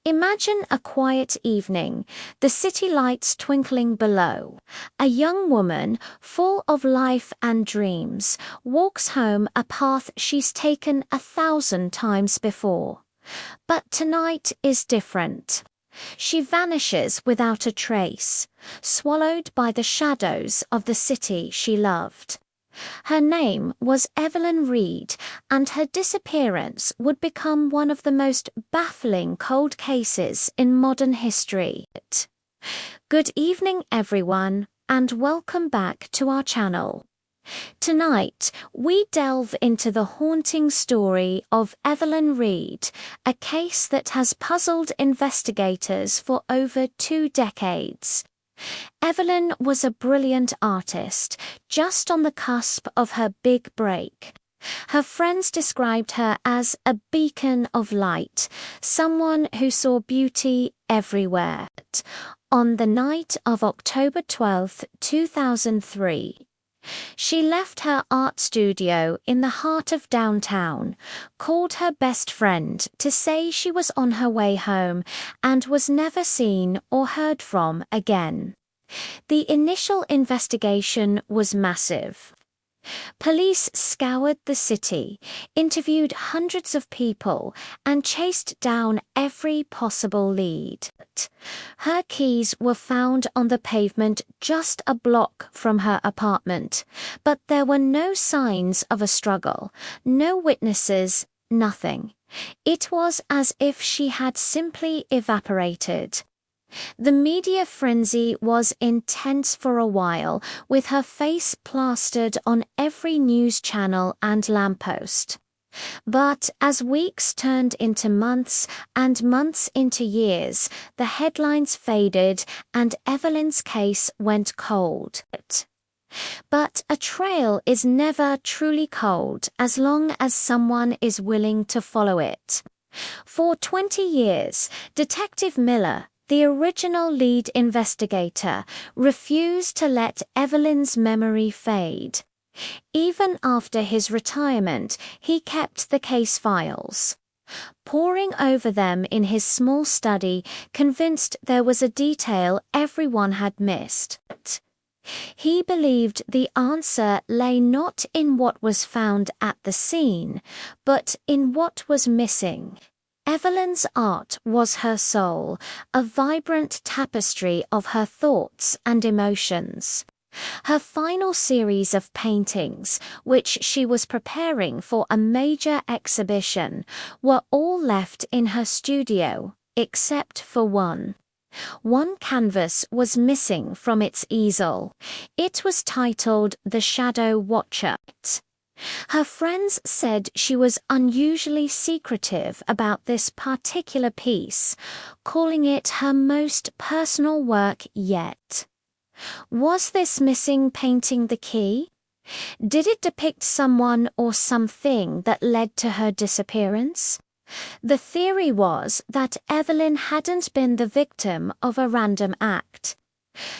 Imagine a quiet evening, the city lights twinkling below. A young woman, full of life and dreams, walks home a path she's taken 1,000 times before. But tonight is different. She vanishes without a trace, swallowed by the shadows of the city she loved. Her name was Evelyn Reed, and her disappearance would become one of the most baffling cold cases in modern history. Good evening, everyone, and welcome back to our channel. Tonight, we delve into the haunting story of Evelyn Reed, a case that has puzzled investigators for over 2 decades. Evelyn was a brilliant artist, just on the cusp of her big break. Her friends described her as a beacon of light, someone who saw beauty everywhere. On the night of October 12, 2003, she left her art studio in the heart of downtown, called her best friend to say she was on her way home, and was never seen or heard from again. The initial investigation was massive. Police scoured the city, interviewed hundreds of people, and chased down every possible lead. Her keys were found on the pavement just a block from her apartment, but there were no signs of a struggle, no witnesses, nothing. It was as if she had simply evaporated. The media frenzy was intense for a while, with her face plastered on every news channel and lamppost. But as weeks turned into months and months into years, the headlines faded and Evelyn's case went cold. But a trail is never truly cold as long as someone is willing to follow it. For 20 years, Detective Miller, the original lead investigator, refused to let Evelyn's memory fade. Even after his retirement, he kept the case files, poring over them in his small study, convinced there was a detail everyone had missed. He believed the answer lay not in what was found at the scene, but in what was missing. Evelyn's art was her soul, a vibrant tapestry of her thoughts and emotions. Her final series of paintings, which she was preparing for a major exhibition, were all left in her studio, except for one. One canvas was missing from its easel. It was titled The Shadow Watcher. Her friends said she was unusually secretive about this particular piece, calling it her most personal work yet. Was this missing painting the key? Did it depict someone or something that led to her disappearance? The theory was that Evelyn hadn't been the victim of a random act.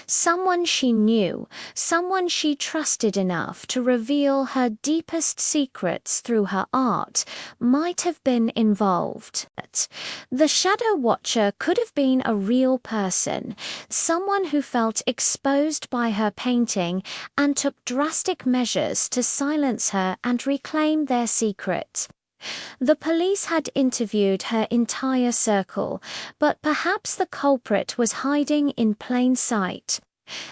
Someone she knew, someone she trusted enough to reveal her deepest secrets through her art, might have been involved. The Shadow Watcher could have been a real person, someone who felt exposed by her painting and took drastic measures to silence her and reclaim their secret. The police had interviewed her entire circle, but perhaps the culprit was hiding in plain sight,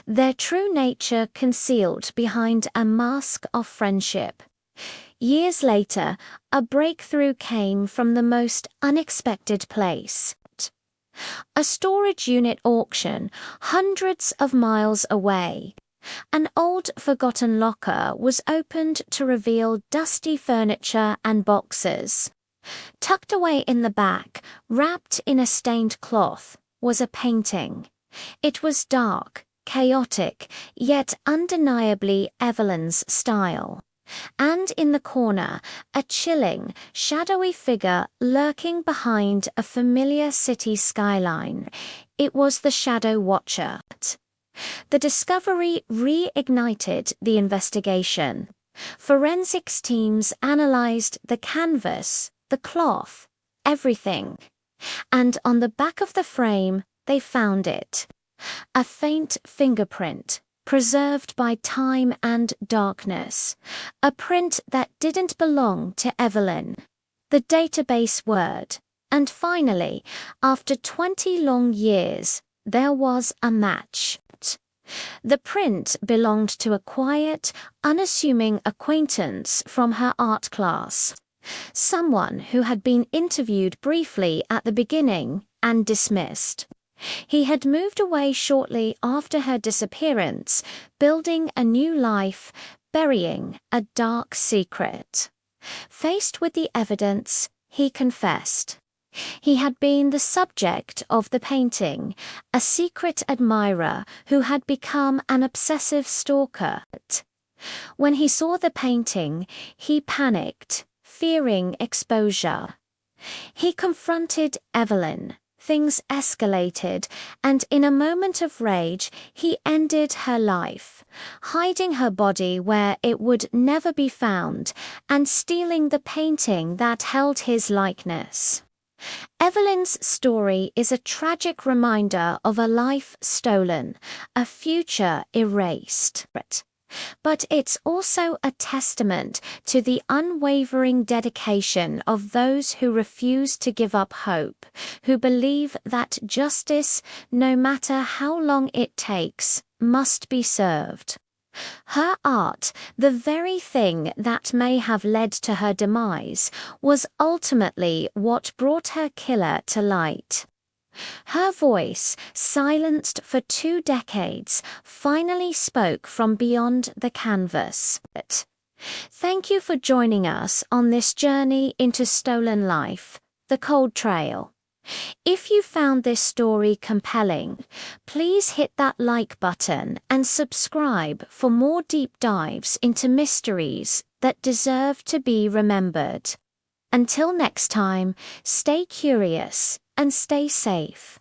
their true nature concealed behind a mask of friendship. Years later, a breakthrough came from the most unexpected place. A storage unit auction, hundreds of miles away. An old forgotten locker was opened to reveal dusty furniture and boxes. Tucked away in the back, wrapped in a stained cloth, was a painting. It was dark, chaotic, yet undeniably Evelyn's style. And in the corner, a chilling, shadowy figure lurking behind a familiar city skyline. It was the Shadow Watcher. The discovery reignited the investigation. Forensics teams analyzed the canvas, the cloth, everything. and on the back of the frame they found it. A faint fingerprint, preserved by time and darkness. A print that didn't belong to Evelyn. The database word. And finally, after 20 long years, there was a match. The print belonged to a quiet, unassuming acquaintance from her art class. Someone who had been interviewed briefly at the beginning and dismissed. He had moved away shortly after her disappearance, building a new life, burying a dark secret. Faced with the evidence, he confessed. He had been the subject of the painting, a secret admirer who had become an obsessive stalker. When he saw the painting, he panicked, fearing exposure. He confronted Evelyn. Things escalated, and in a moment of rage, he ended her life, hiding her body where it would never be found, and stealing the painting that held his likeness. Evelyn's story is a tragic reminder of a life stolen, a future erased. But it's also a testament to the unwavering dedication of those who refuse to give up hope, who believe that justice, no matter how long it takes, must be served. Her art, the very thing that may have led to her demise, was ultimately what brought her killer to light. Her voice, silenced for 2 decades, finally spoke from beyond the canvas. Thank you for joining us on this journey into StolenLife, the Cold Trail. If you found this story compelling, please hit that like button and subscribe for more deep dives into mysteries that deserve to be remembered. Until next time, stay curious and stay safe.